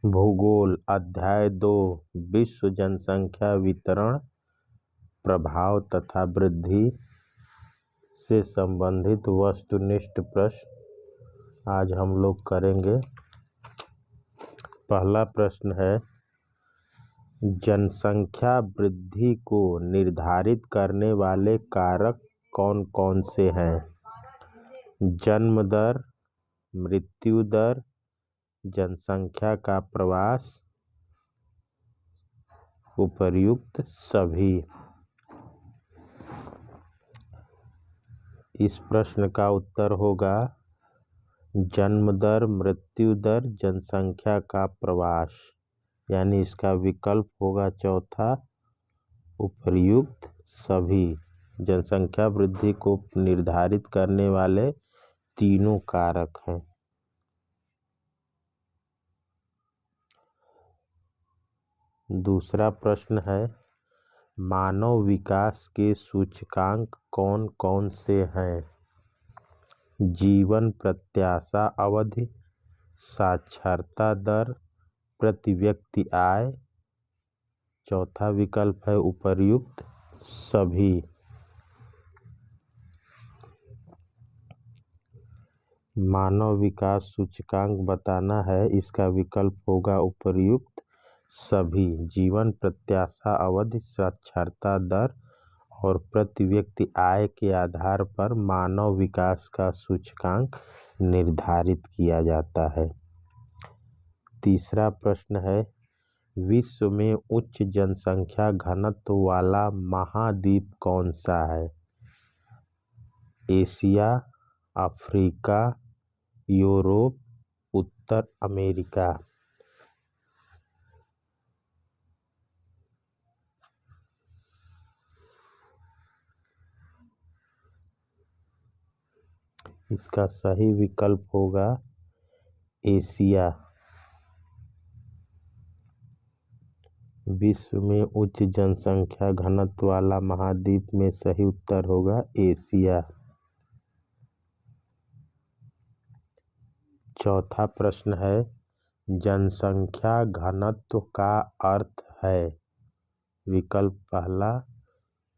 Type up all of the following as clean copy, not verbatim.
भूगोल अध्याय 2 विश्व जनसंख्या वितरण प्रभाव तथा वृद्धि से संबंधित वस्तुनिष्ठ प्रश्न आज हम लोग करेंगे। पहला प्रश्न है, जनसंख्या वृद्धि को निर्धारित करने वाले कारक कौन कौन से हैं? जन्म दर, मृत्यु दर, जनसंख्या का प्रवास, उपर्युक्त सभी। इस प्रश्न का उत्तर होगा जन्म दर, मृत्यु दर, जनसंख्या का प्रवास, यानी इसका विकल्प होगा चौथा, उपर्युक्त सभी। जनसंख्या वृद्धि को निर्धारित करने वाले तीनों कारक हैं। दूसरा प्रश्न है, मानव विकास के सूचकांक कौन कौन से हैं? जीवन प्रत्याशा अवधि, साक्षरता दर, प्रति व्यक्ति आय, चौथा विकल्प है उपर्युक्त सभी। मानव विकास सूचकांक बताना है, इसका विकल्प होगा उपर्युक्त सभी। जीवन प्रत्याशा अवधि, साक्षरता दर और प्रति व्यक्ति आय के आधार पर मानव विकास का सूचकांक निर्धारित किया जाता है। तीसरा प्रश्न है, विश्व में उच्च जनसंख्या घनत्व वाला महाद्वीप कौन सा है? एशिया, अफ्रीका, यूरोप, उत्तर अमेरिका। इसका सही विकल्प होगा एशिया। विश्व में उच्च जनसंख्या घनत्व वाला महाद्वीप में सही उत्तर होगा एशिया। चौथा प्रश्न है, जनसंख्या घनत्व का अर्थ है? विकल्प पहला,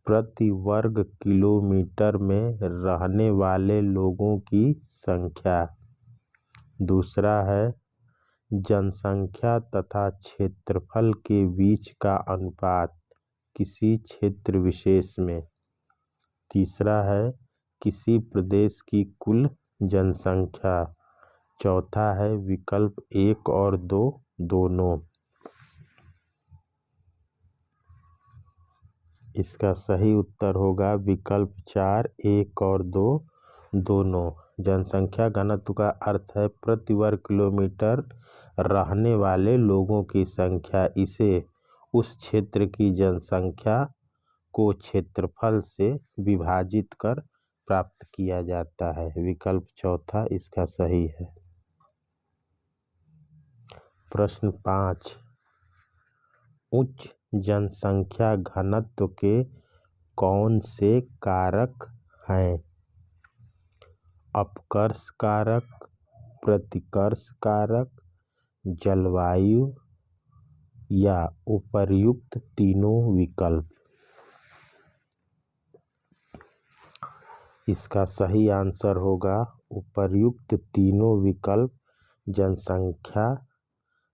प्रति वर्ग किलोमीटर में रहने वाले लोगों की संख्या। दूसरा है, जनसंख्या तथा क्षेत्रफल के बीच का अनुपात किसी क्षेत्र विशेष में। तीसरा है, किसी प्रदेश की कुल जनसंख्या। चौथा है विकल्प 1 और 2 दोनों। इसका सही उत्तर होगा विकल्प 4 1 और 2 दोनों। जनसंख्या घनत्व का अर्थ है प्रति वर्ग किलोमीटर रहने वाले लोगों की संख्या। इसे उस क्षेत्र की जनसंख्या को क्षेत्रफल से विभाजित कर प्राप्त किया जाता है। विकल्प चौथा इसका सही है। प्रश्न 5, उच्च जनसंख्या घनत्व के कौन से कारक हैं? अपकर्ष कारक, प्रतिकर्ष कारक, जलवायु या उपर्युक्त तीनों विकल्प। इसका सही आंसर होगा उपर्युक्त तीनों विकल्प जनसंख्या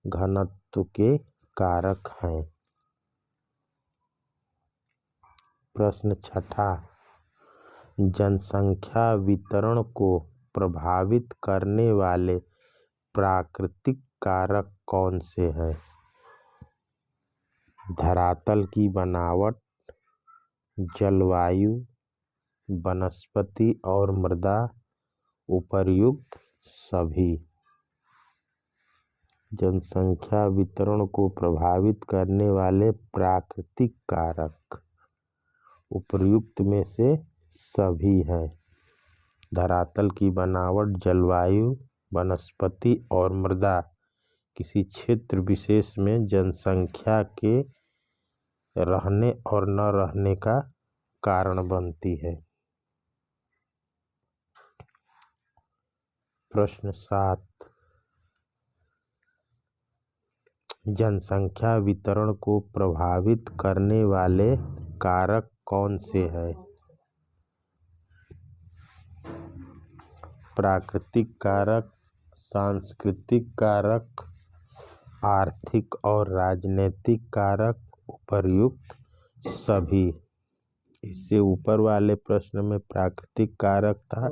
घनत्व के कारक हैं। प्रश्न 6, जनसंख्या वितरण को प्रभावित करने वाले प्राकृतिक कारक कौन से हैं? धरातल की बनावट, जलवायु, वनस्पति और मृदा, उपर्युक्त सभी। जनसंख्या वितरण को प्रभावित करने वाले प्राकृतिक कारक उपर्युक्त में से सभी हैं। धरातल की बनावट, जलवायु, वनस्पति और मृदा किसी क्षेत्र विशेष में जनसंख्या के रहने और न रहने का कारण बनती है। प्रश्न 7, जनसंख्या वितरण को प्रभावित करने वाले कारक कौन से हैं? प्राकृतिक कारक, सांस्कृतिक कारक, आर्थिक और राजनीतिक कारक, उपर्युक्त सभी। इससे ऊपर वाले प्रश्न में प्राकृतिक कारक था।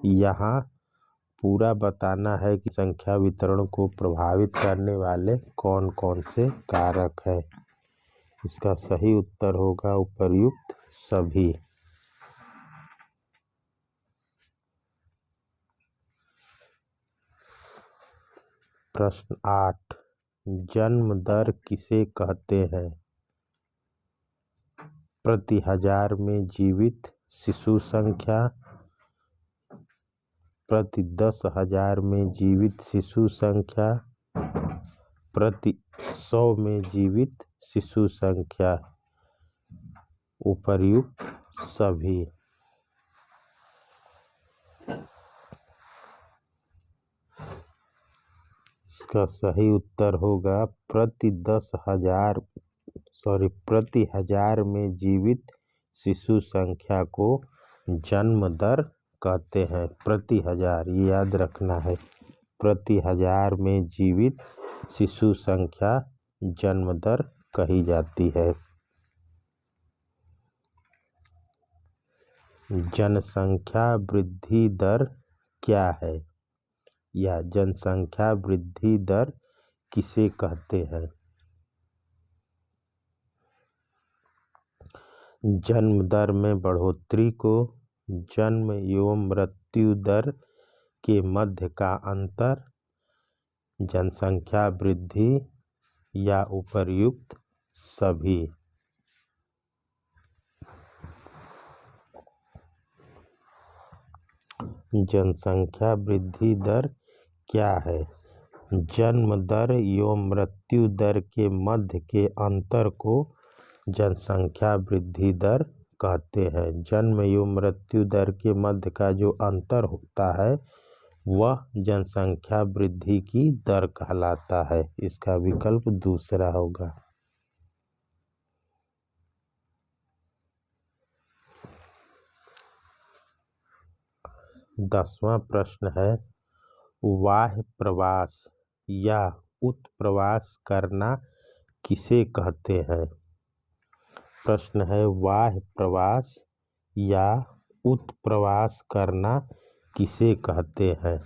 यहाँ पूरा बताना है कि संख्या वितरण को प्रभावित करने वाले कौन कौन से कारक है। इसका सही उत्तर होगा उपर्युक्त सभी। प्रश्न 8, जन्म दर किसे कहते हैं? प्रति हजार में जीवित शिशु संख्या, प्रति 10,000 में जीवित शिशु संख्या, प्रति 100 में जीवित शिशु संख्या, उपर्युक्त सभी। इसका सही उत्तर होगा प्रति 1000 में जीवित शिशु संख्या को जन्म दर कहते हैं। प्रति हजार, ये याद रखना है। प्रति 1000 में जीवित शिशु संख्या जन्म दर कही जाती है। जनसंख्या वृद्धि दर क्या है? या जनसंख्या वृद्धि दर किसे कहते हैं? जन्म दर में बढ़ोतरी को, जन्म एवं मृत्यु दर के मध्य का अंतर, जनसंख्या वृद्धि, या उपर्युक्त सभी। जनसंख्या वृद्धि दर क्या है? जन्म दर एवं मृत्यु दर के मध्य के अंतर को जनसंख्या वृद्धि दर कहते हैं। जन्म एवं मृत्यु दर के मध्य का जो अंतर होता है वह जनसंख्या वृद्धि की दर कहलाता है। इसका विकल्प दूसरा होगा। 10वां प्रश्न है, बाह्य प्रवास या उत्प्रवास करना किसे कहते हैं? प्रश्न है, बाह्य प्रवास या उत्प्रवास करना किसे कहते हैं?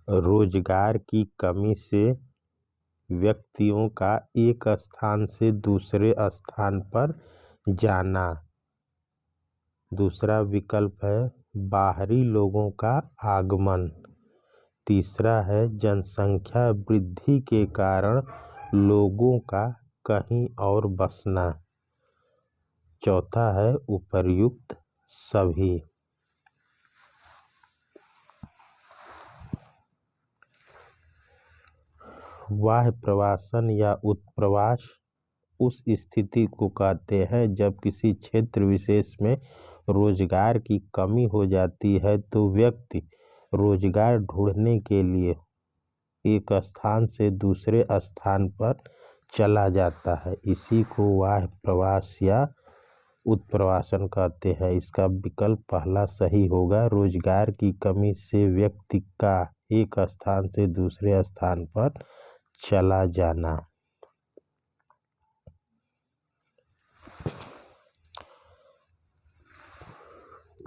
रोजगार की कमी से व्यक्तियों का एक स्थान से दूसरे स्थान पर जाना। दूसरा विकल्प है बाहरी लोगों का आगमन। तीसरा है जनसंख्या वृद्धि के कारण लोगों का कहीं और बसना। चौथा है उपर्युक्त सभी। बाह्य प्रवासन या उत्प्रवास उस स्थिति को कहते हैं जब किसी क्षेत्र विशेष में रोजगार की कमी हो जाती है तो व्यक्ति रोजगार ढूंढने के लिए एक स्थान से दूसरे स्थान पर चला जाता है। इसी को बाह्य प्रवास या उत्प्रवासन कहते हैं। इसका विकल्प पहला सही होगा। रोजगार की कमी से व्यक्ति का एक स्थान से दूसरे स्थान पर चला जाना।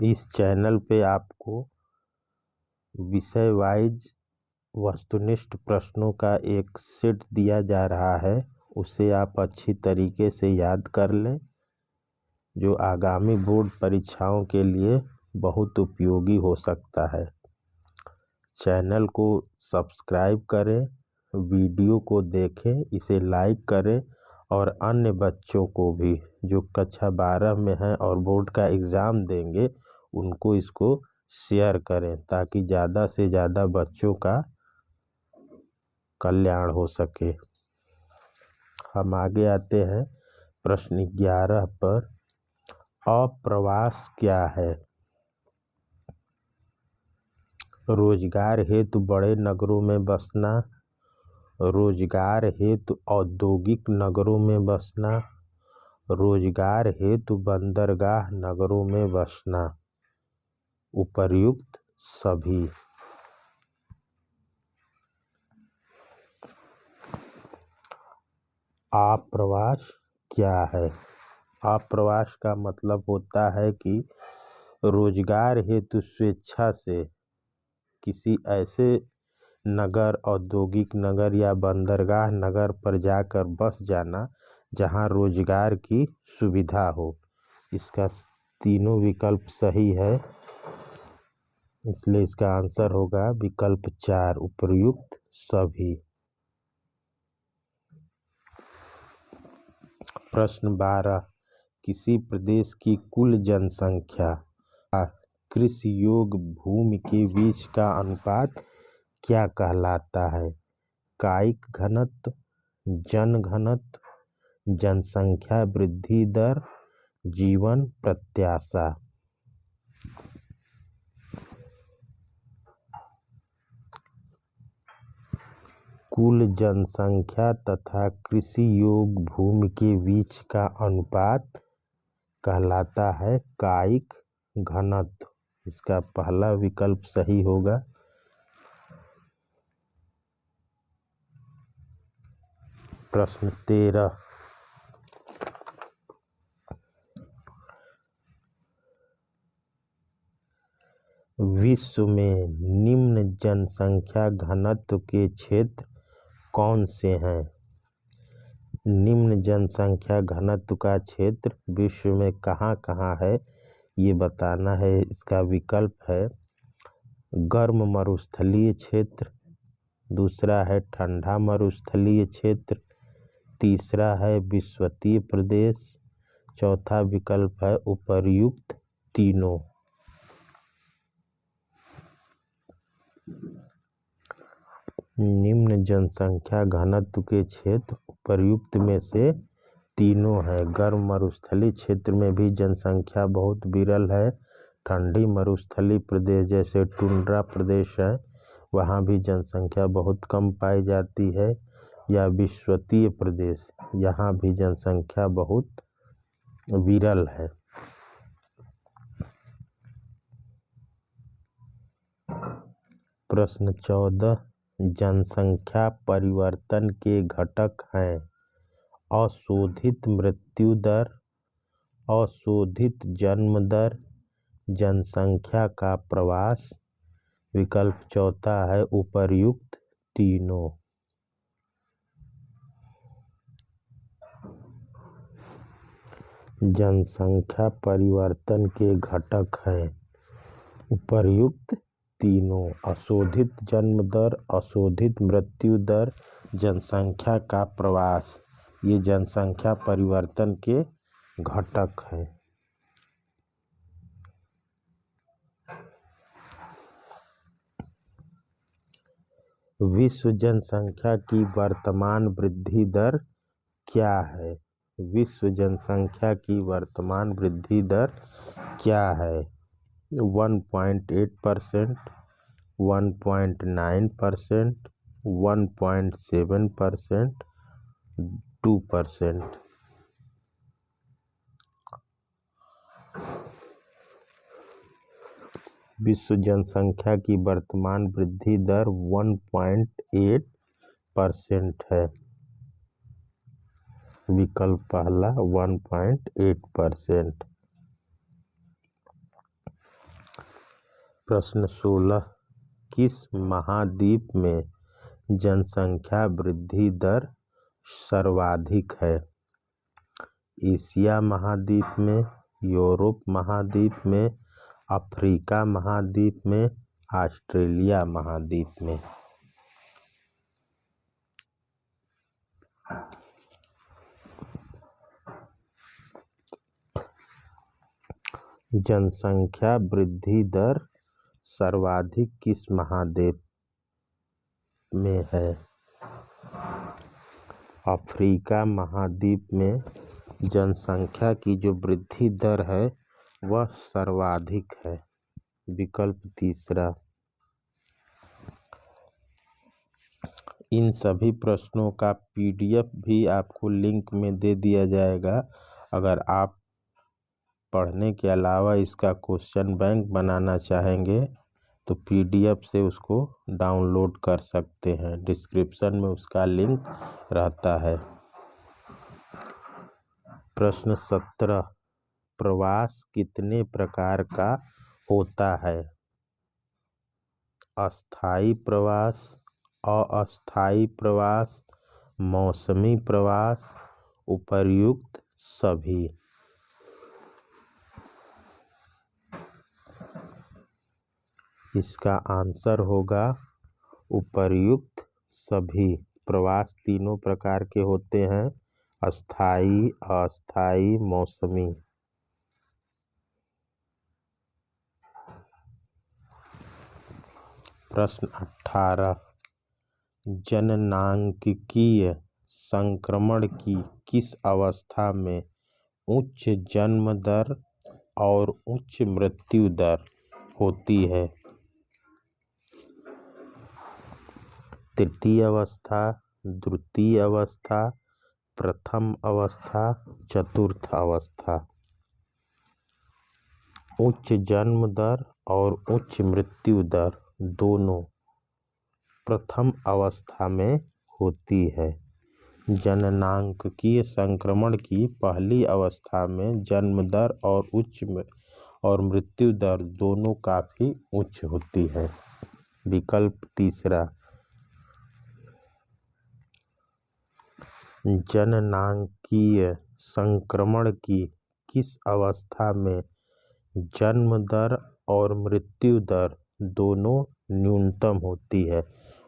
इस चैनल पे आपको विषय वाइज वस्तुनिष्ठ प्रश्नों का एक सेट दिया जा रहा है, उसे आप अच्छी तरीके से याद कर लें, जो आगामी बोर्ड परीक्षाओं के लिए बहुत उपयोगी हो सकता है। चैनल को सब्सक्राइब करें, वीडियो को देखें, इसे लाइक करें और अन्य बच्चों को भी जो कक्षा 12 में हैं और बोर्ड का एग्ज़ाम देंगे उनको इसको शेयर करें ताकि ज़्यादा से ज़्यादा बच्चों का कल्याण हो सके। हम आगे आते हैं प्रश्न 11 पर। अप्रवास क्या है? रोजगार हेतु बड़े नगरों में बसना, रोजगार हेतु औद्योगिक नगरों में बसना, रोजगार हेतु बंदरगाह नगरों में बसना। उपर्युक्त सभी। आप्रवास क्या है? आप्रवास का मतलब होता है कि रोजगार हेतु स्वेच्छा से किसी ऐसे नगर, औद्योगिक नगर या बंदरगाह नगर पर जाकर बस जाना जहां रोजगार की सुविधा हो। इसका तीनों विकल्प सही है, इसलिए इसका आंसर होगा विकल्प 4, उपर्युक्त सभी। प्रश्न 12, किसी प्रदेश की कुल जनसंख्या कृषि योग्य भूमि के बीच का अनुपात क्या कहलाता है? कायिक घनत्व, जन घनत्व, जनसंख्या वृद्धि दर, जीवन प्रत्याशा। कुल जनसंख्या तथा कृषि योग्य भूमि के बीच का अनुपात कहलाता है कायिक घनत्व। इसका पहला विकल्प सही होगा। प्रश्न 13, विश्व में निम्न जनसंख्या घनत्व के क्षेत्र कौन से हैं? निम्न जनसंख्या घनत्व का क्षेत्र विश्व में कहाँ है ये बताना है। इसका विकल्प है गर्म मरुस्थलीय क्षेत्र, दूसरा है ठंडा मरुस्थलीय क्षेत्र, तीसरा है विषुवतीय प्रदेश, चौथा विकल्प है उपर्युक्त तीनों। निम्न जनसंख्या घनत्व के क्षेत्र उपर्युक्त में से तीनों है। गर्म मरुस्थलीय क्षेत्र में भी जनसंख्या बहुत विरल है। ठंडी मरुस्थलीय प्रदेश जैसे टुंड्रा प्रदेश है, वहाँ भी जनसंख्या बहुत कम पाई जाती है। या विषुवतीय प्रदेश, यहाँ भी जनसंख्या बहुत विरल है। प्रश्न 14, जनसंख्या परिवर्तन के घटक हैं अशोधित मृत्यु दर, अशोधित जन्म दर, जनसंख्या का प्रवास। विकल्प चौथा है उपर्युक्त तीनों। जनसंख्या परिवर्तन के घटक हैं उपर्युक्त तीनों, अशोधित जन्म दर, अशोधित मृत्यु दर, जनसंख्या का प्रवास। ये जनसंख्या परिवर्तन के घटक हैं। विश्व जनसंख्या की वर्तमान वृद्धि दर क्या है? विश्व जनसंख्या की वर्तमान वृद्धि दर क्या है? 1.8%, 1.9%, 1.7%, 2%। विश्व जनसंख्या की वर्तमान वृद्धि दर 1.8% है। विकल्प पहला 1.8%। प्रश्न 16, किस महाद्वीप में जनसंख्या वृद्धि दर सर्वाधिक है? एशिया महाद्वीप में, यूरोप महाद्वीप में, अफ्रीका महाद्वीप में, ऑस्ट्रेलिया महाद्वीप में। जनसंख्या वृद्धि दर सर्वाधिक किस महाद्वीप में है? अफ्रीका महाद्वीप में जनसंख्या की जो वृद्धि दर है वह सर्वाधिक है। विकल्प तीसरा। इन सभी प्रश्नों का PDF भी आपको लिंक में दे दिया जाएगा। अगर आप पढ़ने के अलावा इसका क्वेश्चन बैंक बनाना चाहेंगे तो PDF से उसको डाउनलोड कर सकते हैं। डिस्क्रिप्शन में उसका लिंक रहता है। प्रश्न 17, प्रवास कितने प्रकार का होता है? अस्थायी प्रवास, अस्थायी प्रवास, मौसमी प्रवास, उपर्युक्त सभी। इसका आंसर होगा उपर्युक्त सभी। प्रवास तीनों प्रकार के होते हैं: अस्थायी, अस्थायी, मौसमी। प्रश्न 18, जननांगीय संक्रमण की किस अवस्था में उच्च जन्म दर और उच्च मृत्यु दर होती है? तृतीय अवस्था, द्वितीय अवस्था, प्रथम अवस्था, चतुर्थ अवस्था। उच्च जन्म दर और उच्च मृत्यु दर दोनों प्रथम अवस्था में होती है। जननांगीय संक्रमण की पहली अवस्था में जन्म दर और मृत्यु दर दोनों काफ़ी उच्च होती है। विकल्प तीसरा, जननांगीय संक्रमण की किस अवस्था में जन्म दर और मृत्यु दर दोनों न्यूनतम होती है?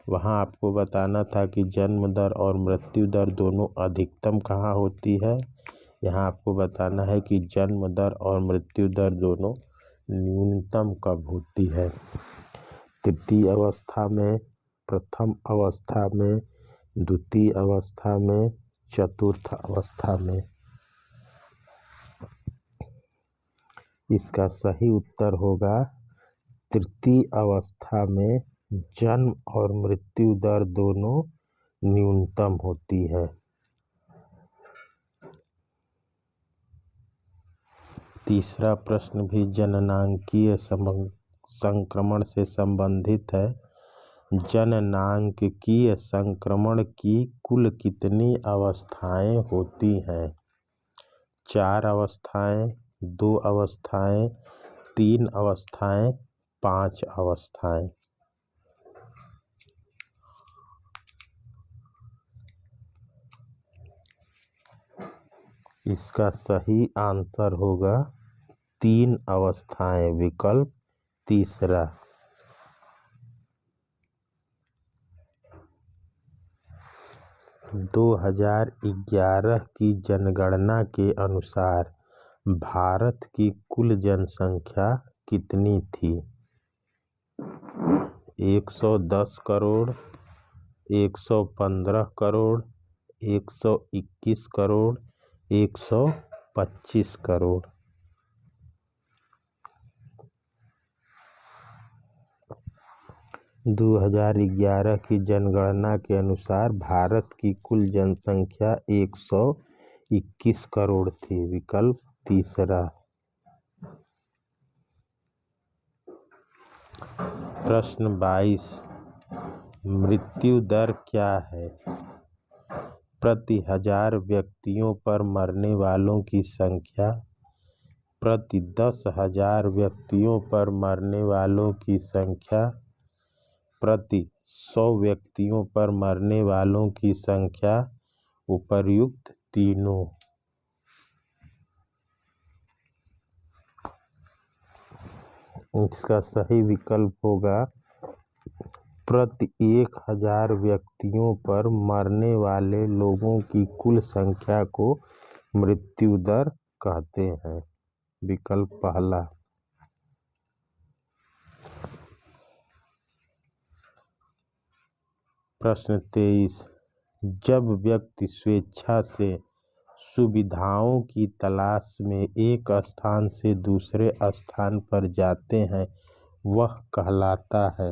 वहाँ आपको बताना था कि जन्म दर और मृत्यु दर दोनों अधिकतम कहाँ होती है। यहाँ आपको बताना है कि जन्म दर और मृत्यु दर दोनों न्यूनतम कब होती है। तृतीय अवस्था में, प्रथम अवस्था में, द्वितीय अवस्था में, चतुर्थ अवस्था में। इसका सही उत्तर होगा तृतीय अवस्था में जन्म और मृत्यु दर दोनों न्यूनतम होती है। तीसरा प्रश्न भी जननांगीय संक्रमण से संबंधित है। जननांगीय संक्रमण की कुल कितनी अवस्थाएं होती हैं? 4 अवस्थाएं, 2 अवस्थाएं, 3 अवस्थाएं, 5 अवस्थाएं। इसका सही आंसर होगा 3 अवस्थाएं। विकल्प तीसरा। 2011 की जनगणना के अनुसार भारत की कुल जनसंख्या कितनी थी? 110 करोड़, 115 करोड़, 121 करोड़, 125 करोड़। दो 2011 की जनगणना के अनुसार भारत की कुल जनसंख्या 121 करोड़ थी। विकल्प तीसरा। प्रश्न 22, मृत्यु दर क्या है? प्रति 1000 व्यक्तियों पर मरने वालों की संख्या, प्रति 10,000 व्यक्तियों पर मरने वालों की संख्या, प्रति 100 व्यक्तियों पर मरने वालों की संख्या, उपर्युक्त तीनों। इसका सही विकल्प होगा प्रति 1000 व्यक्तियों पर मरने वाले लोगों की कुल संख्या को मृत्यु दर कहते हैं। विकल्प पहला। प्रश्न 23, जब व्यक्ति स्वेच्छा से सुविधाओं की तलाश में एक स्थान से दूसरे स्थान पर जाते हैं वह कहलाता है?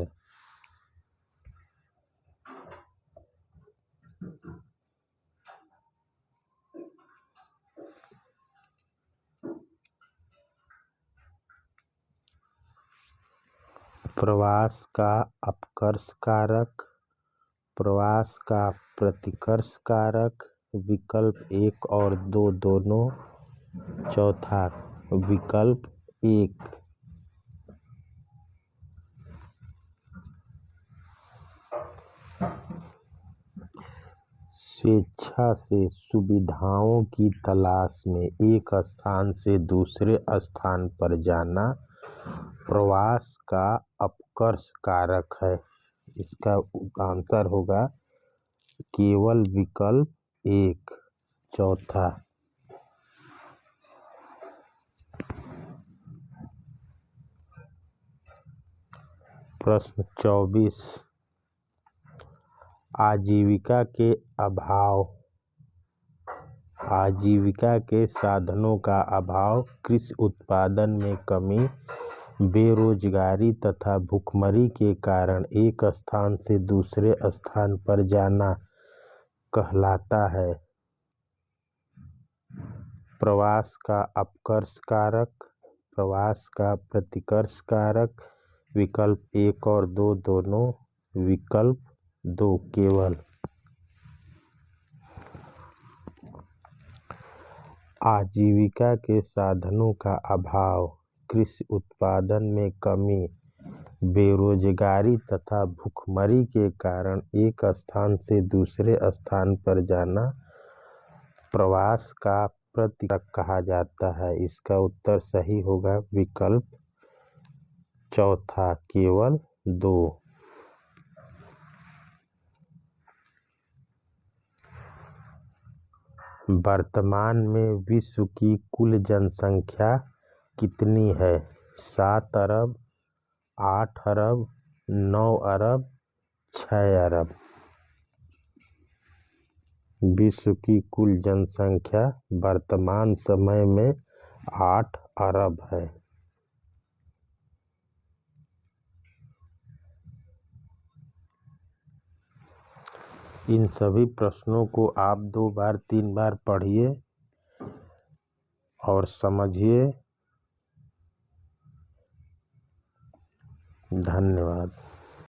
प्रवास का अपकर्ष कारक, प्रवास का प्रतिकर्ष कारक, विकल्प 1 और 2 दोनों। चौथा विकल्प 1। स्वेच्छा से सुविधाओं की तलाश में एक स्थान से दूसरे स्थान पर जाना प्रवास का अपकर्ष कारक है। इसका आंसर होगा केवल विकल्प 1, चौथा। प्रश्न 24। आजीविका के अभाव, आजीविका के साधनों का अभाव, कृषि उत्पादन में कमी, बेरोजगारी तथा भूखमरी के कारण एक स्थान से दूसरे स्थान पर जाना कहलाता है प्रवास का अपकर्ष कारक, प्रवास का प्रतिकर्ष कारक, विकल्प 1 और 2 दोनों, विकल्प 2 केवल। आजीविका के साधनों का अभाव, कृषि उत्पादन में कमी, बेरोजगारी तथा भूखमरी के कारण एक स्थान से दूसरे स्थान पर जाना प्रवास का प्रतिकर्ष कहा जाता है। इसका उत्तर सही होगा विकल्प चौथा, केवल 2। वर्तमान में विश्व की कुल जनसंख्या कितनी है? 7 अरब, 8 अरब, 9 अरब, 6 अरब। विश्व की कुल जनसंख्या वर्तमान समय में 8 अरब है। इन सभी प्रश्नों को आप 2 बार 3 बार पढ़िए और समझिए। धन्यवाद।